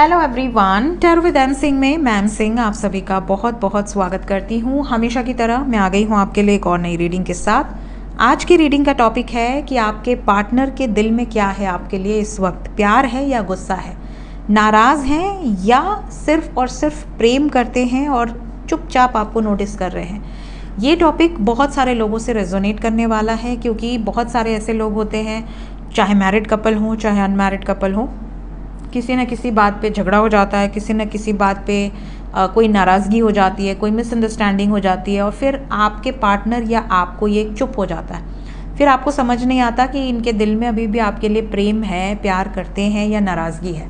Hello everyone, tarot with M Singh में ma'am Singh आप सभी का बहुत बहुत स्वागत करती हूँ। हमेशा की तरह मैं आ गई हूँ आपके लिए एक और नई रीडिंग के साथ। आज की रीडिंग का टॉपिक है कि आपके पार्टनर के दिल में क्या है आपके लिए इस वक्त, प्यार है या गुस्सा है, नाराज़ हैं या सिर्फ और सिर्फ प्रेम करते हैं और चुपचाप आपको नोटिस कर रहे हैं। ये टॉपिक बहुत सारे लोगों से रेजोनेट करने वाला है क्योंकि बहुत सारे ऐसे लोग होते हैं, चाहे मैरिड कपल हो चाहे अनमैरिड कपल हो, किसी न किसी बात पे झगड़ा हो जाता है, किसी न किसी बात पे कोई नाराज़गी हो जाती है, कोई मिसअंडरस्टैंडिंग हो जाती है और फिर आपके पार्टनर या आपको ये चुप हो जाता है। फिर आपको समझ नहीं आता कि इनके दिल में अभी भी आपके लिए प्रेम है, प्यार करते हैं या नाराज़गी है।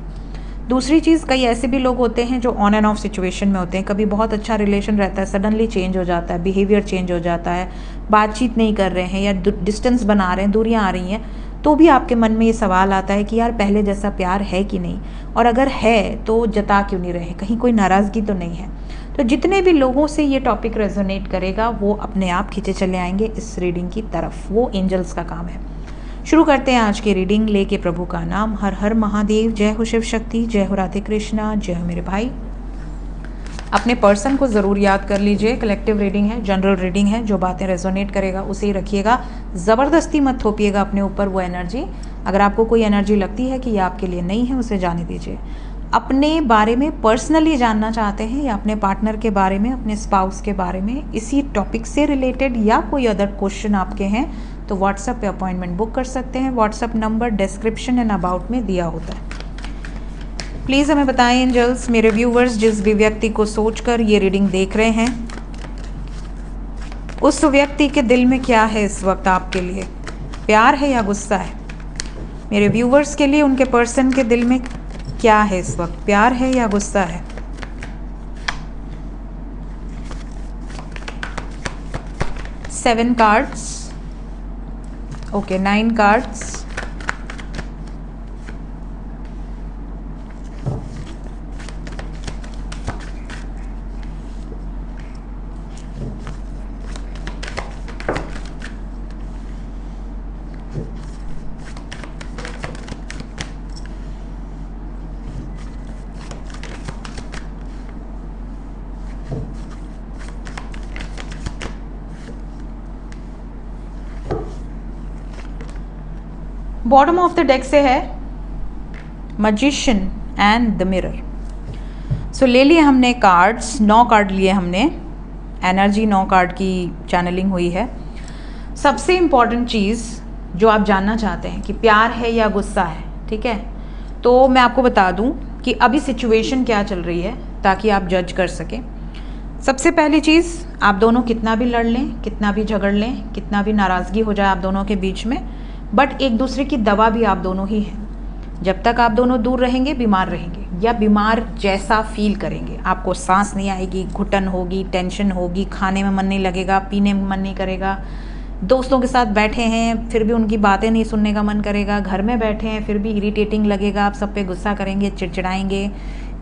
दूसरी चीज़, कई ऐसे भी लोग होते हैं जो ऑन एंड ऑफ सिचुएशन में होते हैं। कभी बहुत अच्छा रिलेशन रहता है, सडनली चेंज हो जाता है, बिहेवियर चेंज हो जाता है, बातचीत नहीं कर रहे हैं या डिस्टेंस बना रहे हैं, दूरियां आ रही हैं, तो भी आपके मन में ये सवाल आता है कि यार पहले जैसा प्यार है कि नहीं, और अगर है तो जता क्यों नहीं रहे, कहीं कोई नाराज़गी तो नहीं है। तो जितने भी लोगों से ये टॉपिक रेजोनेट करेगा वो अपने आप खींचे चले आएंगे इस रीडिंग की तरफ। वो एंजल्स का काम है। शुरू करते हैं आज की रीडिंग लेके प्रभु का नाम। हर हर महादेव, जय हो शिव शक्ति, जय हो राधे कृष्णा, जय हो मेरे भाई। अपने पर्सन को ज़रूर याद कर लीजिए। कलेक्टिव रीडिंग है, जनरल रीडिंग है, जो बातें रेजोनेट करेगा उसे ही रखिएगा, ज़बरदस्ती मत थोपिएगा अपने ऊपर वो एनर्जी। अगर आपको कोई एनर्जी लगती है कि ये आपके लिए नहीं है, उसे जाने दीजिए। अपने बारे में पर्सनली जानना चाहते हैं या अपने पार्टनर के बारे में, अपने स्पाउस के बारे में, इसी टॉपिक से रिलेटेड या कोई अदर क्वेश्चन आपके हैं, तो व्हाट्सएप पे अपॉइंटमेंट बुक कर सकते हैं। WhatsApp number description and about में दिया होता है। प्लीज़ हमें बताएं एंजल्स, मेरे व्यूवर्स जिस भी व्यक्ति को सोचकर ये रीडिंग देख रहे हैं, उस व्यक्ति के दिल में क्या है इस वक्त आपके लिए, प्यार है या गुस्सा है। मेरे व्यूवर्स के लिए उनके पर्सन के दिल में क्या है इस वक्त, प्यार है या गुस्सा है। Seven cards, okay, 9 cards, bottom of the deck से है मैजिशियन एंड द मिरर। सो ले लिए हमने कार्ड्स, 9 कार्ड लिए हमने, एनर्जी 9 कार्ड की चैनलिंग हुई है। सबसे इम्पॉर्टेंट चीज़ जो आप जानना चाहते हैं कि प्यार है या गुस्सा है, ठीक है, तो मैं आपको बता दूं कि अभी सिचुएशन क्या चल रही है ताकि आप जज कर सकें। सबसे पहली चीज़, आप दोनों कितना भी लड़ लें, कितना भी झगड़ लें, कितना भी नाराज़गी हो जाए आप दोनों के बीच में, बट एक दूसरे की दवा भी आप दोनों ही हैं। जब तक आप दोनों दूर रहेंगे, बीमार रहेंगे या बीमार जैसा फील करेंगे, आपको सांस नहीं आएगी, घुटन होगी, टेंशन होगी, खाने में मन नहीं लगेगा, पीने में मन नहीं करेगा, दोस्तों के साथ बैठे हैं फिर भी उनकी बातें नहीं सुनने का मन करेगा, घर में बैठे हैं फिर भी इरिटेटिंग लगेगा, आप सब पे गुस्सा करेंगे, चिड़चिड़ाएंगे,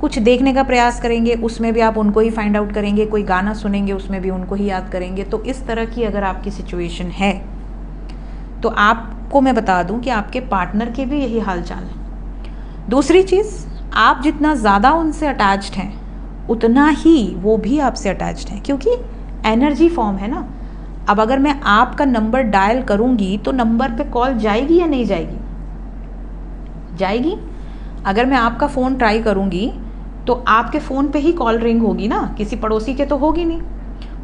कुछ देखने का प्रयास करेंगे उसमें भी आप उनको ही फाइंड आउट करेंगे, कोई गाना सुनेंगे उसमें भी उनको ही याद करेंगे। तो इस तरह की अगर आपकी सिचुएशन है तो आपको मैं बता दूं कि आपके पार्टनर के भी यही हाल चाल है। दूसरी चीज़, आप जितना ज़्यादा उनसे अटैच्ड हैं उतना ही वो भी आपसे अटैच्ड हैं, क्योंकि एनर्जी फॉर्म है ना। अब अगर मैं आपका नंबर डायल करूंगी तो नंबर पे कॉल जाएगी या नहीं जाएगी, जाएगी। अगर मैं आपका फ़ोन ट्राई करूंगी तो आपके फ़ोन पे ही कॉल रिंग होगी ना, किसी पड़ोसी के तो होगी नहीं।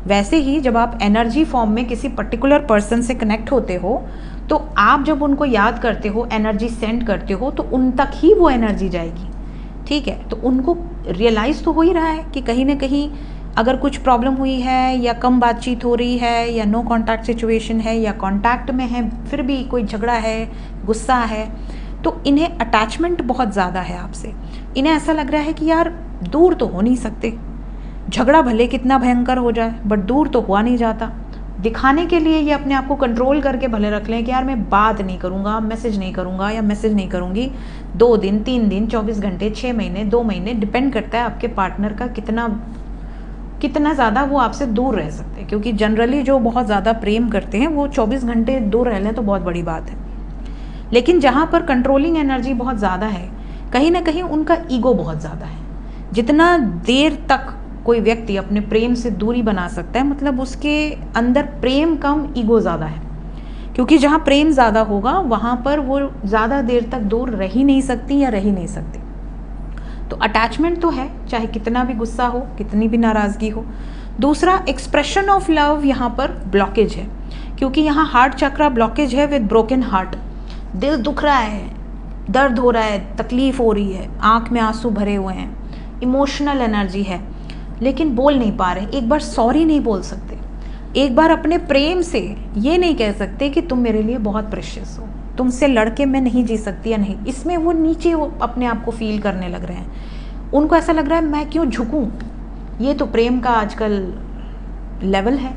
वैसे ही जब आप एनर्जी फॉर्म में किसी पर्टिकुलर पर्सन से कनेक्ट होते हो तो आप जब उनको याद करते हो, एनर्जी सेंड करते हो, तो उन तक ही वो एनर्जी जाएगी, ठीक है। तो उनको रियलाइज़ तो हो ही रहा है कि कहीं ना कहीं अगर कुछ प्रॉब्लम हुई है या कम बातचीत हो रही है या नो कांटेक्ट सिचुएशन है या कांटेक्ट में है फिर भी कोई झगड़ा है, गुस्सा है, तो इन्हें अटैचमेंट बहुत ज़्यादा है आपसे। इन्हें ऐसा लग रहा है कि यार दूर तो हो नहीं सकते, झगड़ा भले कितना भयंकर हो जाए बट दूर तो हुआ नहीं जाता। दिखाने के लिए ये अपने आप को कंट्रोल करके भले रख लें कि यार मैं बात नहीं करूँगा, मैसेज नहीं करूँगा या मैसेज नहीं करूँगी 2 दिन, 3 दिन, 24 घंटे, 6 महीने, 2 महीने, डिपेंड करता है आपके पार्टनर का कितना ज़्यादा वो आपसे दूर रह सकते हैं। क्योंकि जनरली जो बहुत ज़्यादा प्रेम करते हैं वो 24 घंटे दूर रह लें तो बहुत बड़ी बात है। लेकिन जहाँ पर कंट्रोलिंग एनर्जी बहुत ज़्यादा है, कहीं ना कहीं उनका ईगो बहुत ज़्यादा है। जितना देर तक कोई व्यक्ति अपने प्रेम से दूरी बना सकता है, मतलब उसके अंदर प्रेम कम, ईगो ज़्यादा है। क्योंकि जहाँ प्रेम ज़्यादा होगा वहाँ पर वो ज़्यादा देर तक दूर रह ही नहीं सकती या रह ही नहीं सकती। तो अटैचमेंट तो है, चाहे कितना भी गुस्सा हो, कितनी भी नाराज़गी हो। दूसरा, एक्सप्रेशन ऑफ लव यहाँ पर ब्लॉकेज है, क्योंकि यहाँ हार्ट चक्रा ब्लॉकेज है विद ब्रोकन हार्ट। दिल दुख रहा है, दर्द हो रहा है, तकलीफ हो रही है, आँख में आंसू भरे हुए हैं, इमोशनल एनर्जी है, लेकिन बोल नहीं पा रहे। एक बार सॉरी नहीं बोल सकते, एक बार अपने प्रेम से ये नहीं कह सकते कि तुम मेरे लिए बहुत प्रेशियस हो, तुमसे लड़के मैं नहीं जी सकती या नहीं। इसमें वो नीचे वो अपने आप को फील करने लग रहे हैं। उनको ऐसा लग रहा है मैं क्यों झुकूं। ये तो प्रेम का आजकल लेवल है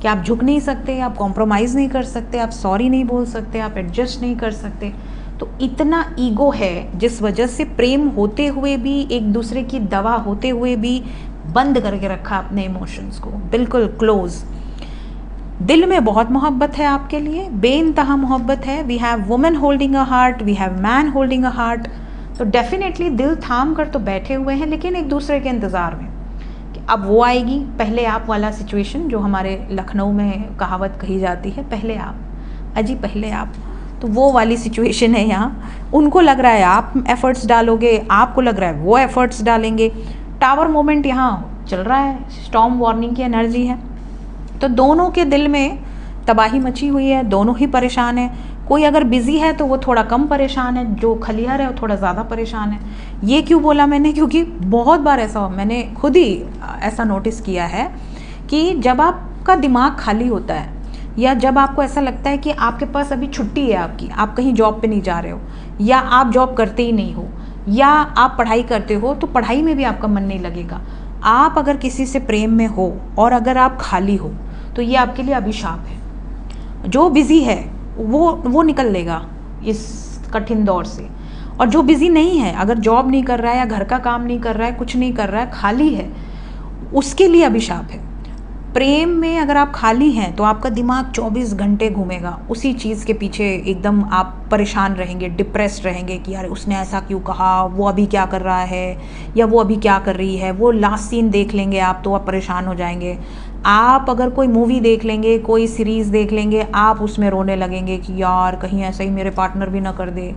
कि आप झुक नहीं सकते, आप कॉम्प्रोमाइज़ नहीं कर सकते, आप सॉरी नहीं बोल सकते, आप एडजस्ट नहीं कर सकते। तो इतना ईगो है जिस वजह से प्रेम होते हुए भी, एक दूसरे की दवा होते हुए भी बंद करके रखा अपने इमोशंस को, बिल्कुल क्लोज। दिल में बहुत मोहब्बत है आपके लिए, बेइंतहा मोहब्बत है। We have women holding a heart, we have man holding a heart. तो डेफिनेटली दिल थाम कर तो बैठे हुए हैं, लेकिन एक दूसरे के इंतज़ार में कि अब वो आएगी, पहले आप वाला सिचुएशन जो हमारे लखनऊ में कहावत कही जाती है, पहले आप, अजी पहले आप। तो वो वाली सिचुएशन है यहाँ। उनको लग रहा है आप एफर्ट्स डालोगे, आपको लग रहा है वो एफर्ट्स डालेंगे। टावर मोमेंट यहाँ चल रहा है, स्टॉर्म वार्निंग की एनर्जी है। तो दोनों के दिल में तबाही मची हुई है, दोनों ही परेशान है। कोई अगर बिजी है तो वो थोड़ा कम परेशान है, जो खलिहार है वो थोड़ा ज़्यादा परेशान है। ये क्यों बोला मैंने, क्योंकि बहुत बार ऐसा मैंने खुद ही ऐसा नोटिस किया है कि जब आपका दिमाग खाली होता है, या जब आपको ऐसा लगता है कि आपके पास अभी छुट्टी है आपकी, आप कहीं जॉब पे नहीं जा रहे हो, या आप जॉब करते ही नहीं हो, या आप पढ़ाई करते हो, तो पढ़ाई में भी आपका मन नहीं लगेगा। आप अगर किसी से प्रेम में हो और अगर आप खाली हो तो ये आपके लिए अभिशाप है। जो बिज़ी है वो निकल लेगा इस कठिन दौर से, और जो बिज़ी नहीं है, अगर जॉब नहीं कर रहा है या घर का काम नहीं कर रहा है, कुछ नहीं कर रहा है, खाली है, उसके लिए अभिशाप है। प्रेम में अगर आप खाली हैं तो आपका दिमाग 24 घंटे घूमेगा उसी चीज़ के पीछे, एकदम आप परेशान रहेंगे, डिप्रेस्ड रहेंगे कि यार उसने ऐसा क्यों कहा, वो अभी क्या कर रहा है या वो अभी क्या कर रही है। वो लास्ट सीन देख लेंगे आप तो आप परेशान हो जाएंगे। आप अगर कोई मूवी देख लेंगे, कोई सीरीज़ देख लेंगे, आप उसमें रोने लगेंगे कि यार कहीं ऐसा ही मेरे पार्टनर भी ना कर दे।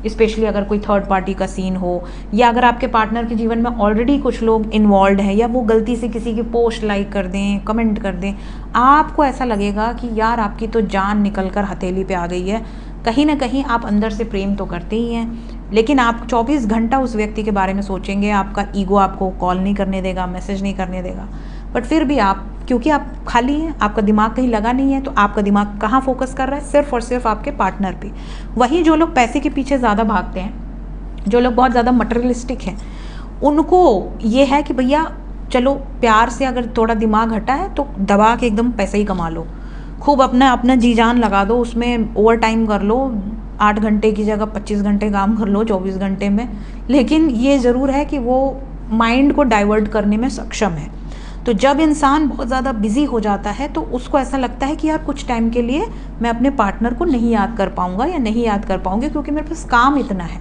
स्पेशली अगर कोई थर्ड पार्टी का सीन हो, या अगर आपके पार्टनर के जीवन में ऑलरेडी कुछ लोग इन्वॉल्व हैं, या वो गलती से किसी की पोस्ट लाइक कर दें, कमेंट कर दें, आपको ऐसा लगेगा कि यार आपकी तो जान निकल कर हथेली पे आ गई है। कहीं ना कहीं आप अंदर से प्रेम तो करते ही हैं, लेकिन आप 24 घंटा उस व्यक्ति के बारे में सोचेंगे। आपका ईगो आपको कॉल नहीं करने देगा, मैसेज नहीं करने देगा, बट फिर भी आप, क्योंकि आप खाली हैं, आपका दिमाग कहीं लगा नहीं है, तो आपका दिमाग कहाँ फोकस कर रहा है, सिर्फ और सिर्फ आपके पार्टनर पे। वहीं जो लोग पैसे के पीछे ज़्यादा भागते हैं, जो लोग बहुत ज़्यादा मटेरियलिस्टिक हैं, उनको ये है कि भैया चलो प्यार से अगर थोड़ा दिमाग हटा है तो दबा के एकदम पैसा ही कमा लो, खूब अपना जी जान लगा दो, उसमें ओवर टाइम कर लो, 8 घंटे की जगह 25 घंटे काम कर लो 24 घंटे में। लेकिन ये ज़रूर है कि वो माइंड को डाइवर्ट करने में सक्षम है। तो जब इंसान बहुत ज़्यादा बिजी हो जाता है तो उसको ऐसा लगता है कि यार कुछ टाइम के लिए मैं अपने पार्टनर को नहीं याद कर पाऊँगा या नहीं याद कर पाऊँगी, क्योंकि मेरे पास काम इतना है।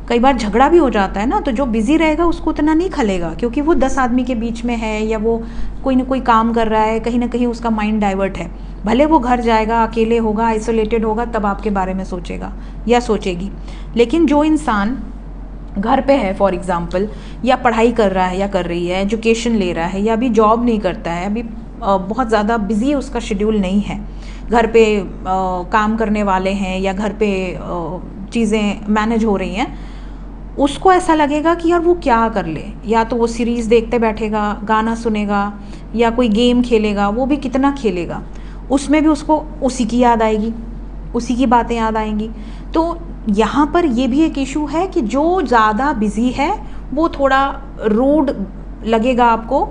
कई बार झगड़ा भी हो जाता है ना, तो जो बिज़ी रहेगा उसको उतना नहीं खलेगा, क्योंकि वो 10 आदमी के बीच में है, या वो कोई ना कोई काम कर रहा है, कहीं ना कहीं उसका माइंड डाइवर्ट है। भले वो घर जाएगा, अकेले होगा, आइसोलेटेड होगा, तब आपके बारे में सोचेगा या सोचेगी। लेकिन जो इंसान घर पे है फॉर एग्ज़ाम्पल, या पढ़ाई कर रहा है या कर रही है, एजुकेशन ले रहा है, या अभी जॉब नहीं करता है, अभी बहुत ज़्यादा बिजी उसका शेड्यूल नहीं है, घर पे काम करने वाले हैं, या घर पे चीज़ें मैनेज हो रही हैं, उसको ऐसा लगेगा कि यार वो क्या कर ले। या तो वो सीरीज़ देखते बैठेगा, गाना सुनेगा, या कोई गेम खेलेगा, वो भी कितना खेलेगा, उसमें भी उसको उसी की याद आएगी, उसी की बातें याद आएंगी। तो यहाँ पर ये भी एक इशू है कि जो ज़्यादा बिज़ी है वो थोड़ा रूड लगेगा आपको,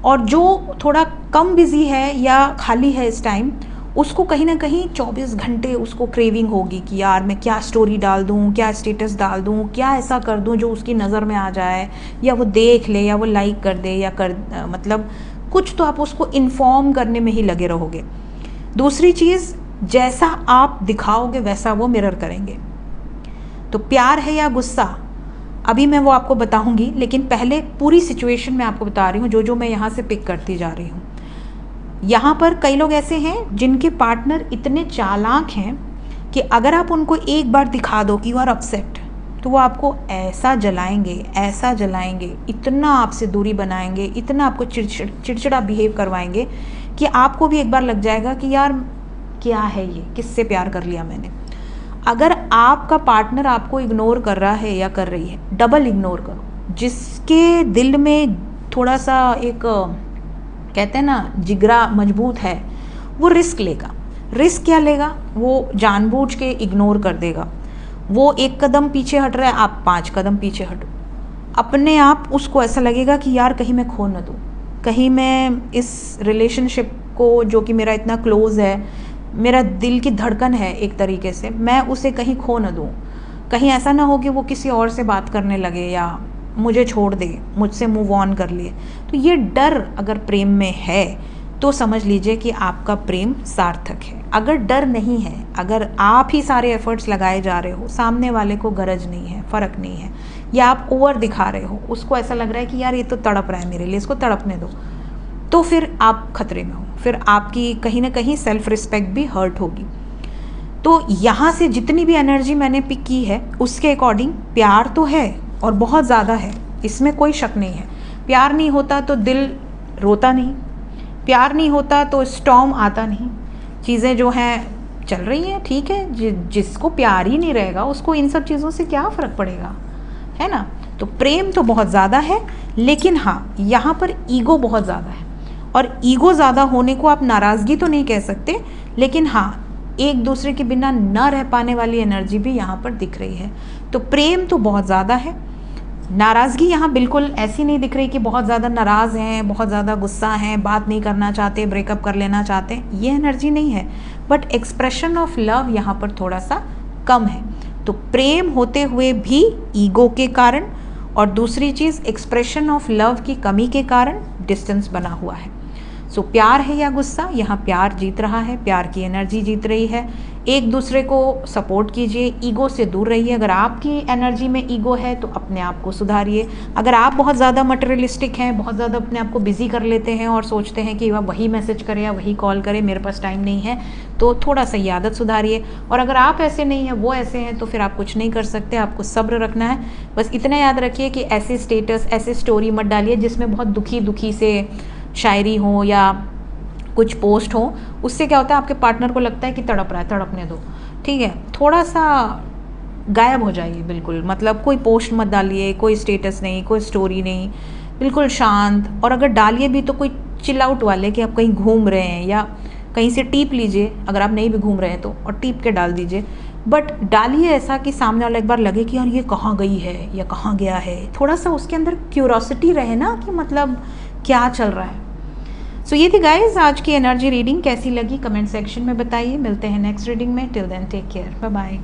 और जो थोड़ा कम बिज़ी है या खाली है इस टाइम, उसको कहीं ना कहीं 24 घंटे उसको क्रेविंग होगी कि यार मैं क्या स्टोरी डाल दूँ, क्या स्टेटस डाल दूँ, क्या ऐसा कर दूँ जो उसकी नज़र में आ जाए, या वो देख ले, या वो लाइक कर दे, या मतलब कुछ तो आप उसको इन्फॉर्म करने में ही लगे रहोगे। दूसरी चीज़, जैसा आप दिखाओगे वैसा वो मिरर करेंगे। तो प्यार है या गुस्सा, अभी मैं वो आपको बताऊंगी, लेकिन पहले पूरी सिचुएशन मैं आपको बता रही हूँ जो मैं यहाँ से पिक करती जा रही हूँ। यहाँ पर कई लोग ऐसे हैं जिनके पार्टनर इतने चालाक हैं कि अगर आप उनको एक बार दिखा दो कि यू आर अपसेट, तो वो आपको ऐसा जलाएंगे, इतना आपसे दूरी बनाएंगे, इतना आपको चिड़चिड़ा बिहेव करवाएंगे कि आपको भी एक बार लग जाएगा कि यार क्या है ये, किससे प्यार कर लिया मैंने। अगर आपका पार्टनर आपको इग्नोर कर रहा है या कर रही है, डबल इग्नोर करो। जिसके दिल में थोड़ा सा एक कहते हैं ना जिगरा मजबूत है, वो रिस्क लेगा। रिस्क क्या लेगा? वो जानबूझ के इग्नोर कर देगा। वो 1 कदम पीछे हट रहा है, आप 5 कदम पीछे हटो। अपने आप उसको ऐसा लगेगा कि यार कहीं मैं खो न दूँ, कहीं मैं इस रिलेशनशिप को जो कि मेरा इतना क्लोज़ है, मेरा दिल की धड़कन है एक तरीके से, मैं उसे कहीं खो न दूँ। कहीं ऐसा ना हो कि वो किसी और से बात करने लगे या मुझे छोड़ दे, मुझसे मूव ऑन कर लिए। तो ये डर अगर प्रेम में है तो समझ लीजिए कि आपका प्रेम सार्थक है। अगर डर नहीं है, अगर आप ही सारे एफर्ट्स लगाए जा रहे हो, सामने वाले को गरज नहीं है, फ़र्क नहीं है, या आप ओवर दिखा रहे हो, उसको ऐसा लग रहा है कि यार ये तो तड़प रहा है मेरे लिए, इसको तड़पने दो, तो फिर आप खतरे में हो, फिर आपकी कहीं ना कहीं सेल्फ रिस्पेक्ट भी हर्ट होगी। तो यहाँ से जितनी भी एनर्जी मैंने पिक की है उसके अकॉर्डिंग प्यार तो है और बहुत ज़्यादा है, इसमें कोई शक नहीं है। प्यार नहीं होता तो दिल रोता नहीं, प्यार नहीं होता तो स्टॉर्म आता नहीं। चीज़ें जो हैं चल रही हैं, ठीक है, जिसको प्यार ही नहीं रहेगा उसको इन सब चीज़ों से क्या फ़र्क पड़ेगा, है ना। तो प्रेम तो बहुत ज़्यादा है, लेकिन हाँ यहाँ पर ईगो बहुत ज़्यादा है। और ईगो ज़्यादा होने को आप नाराज़गी तो नहीं कह सकते, लेकिन हाँ एक दूसरे के बिना न रह पाने वाली एनर्जी भी यहाँ पर दिख रही है। तो प्रेम तो बहुत ज़्यादा है। नाराज़गी यहाँ बिल्कुल ऐसी नहीं दिख रही कि बहुत ज़्यादा नाराज़ हैं, बहुत ज़्यादा गुस्सा हैं, बात नहीं करना चाहते, ब्रेकअप कर लेना चाहते हैं, ये एनर्जी नहीं है। बट एक्सप्रेशन ऑफ लव यहाँ पर थोड़ा सा कम है। तो प्रेम होते हुए भी ईगो के कारण और दूसरी चीज़ एक्सप्रेशन ऑफ लव की कमी के कारण डिस्टेंस बना हुआ है। सो प्यार है या गुस्सा, यहाँ प्यार जीत रहा है, प्यार की एनर्जी जीत रही है। एक दूसरे को सपोर्ट कीजिए, ईगो से दूर रहिए। अगर आपकी एनर्जी में ईगो है तो अपने आप को सुधारिए। अगर आप बहुत ज़्यादा मटेरियलिस्टिक हैं, बहुत ज़्यादा अपने आप को बिजी कर लेते हैं और सोचते हैं कि वह वही मैसेज करे या वही कॉल करे, मेरे पास टाइम नहीं है, तो थोड़ा सा ये आदत सुधारिए। और अगर आप ऐसे नहीं हैं, वो ऐसे हैं, तो फिर आप कुछ नहीं कर सकते, आपको सब्र रखना है। बस इतना याद रखिए कि ऐसे स्टेटस, ऐसे स्टोरी मत डालिए जिसमें बहुत दुखी से शायरी हो या कुछ पोस्ट हो। उससे क्या होता है, आपके पार्टनर को लगता है कि तड़प रहा है, तड़पने दो, ठीक है। थोड़ा सा गायब हो जाइए बिल्कुल, मतलब कोई पोस्ट मत डालिए, कोई स्टेटस नहीं, कोई स्टोरी नहीं, बिल्कुल शांत। और अगर डालिए भी तो कोई चिल आउट वाले कि आप कहीं घूम रहे हैं या कहीं से टीप लीजिए, अगर आप नहीं भी घूम रहे हैं तो, और टीप के डाल दीजिए। बट डालिए ऐसा कि सामने वाला एक बार लगे कि यार ये कहाँ गई है या कहाँ गया है, थोड़ा सा उसके अंदर क्यूरोसिटी रहे ना कि मतलब क्या चल रहा है। सो ये थी गाइज आज की एनर्जी रीडिंग। कैसी लगी कमेंट सेक्शन में बताइए। मिलते हैं नेक्स्ट रीडिंग में। Till then take care, bye bye.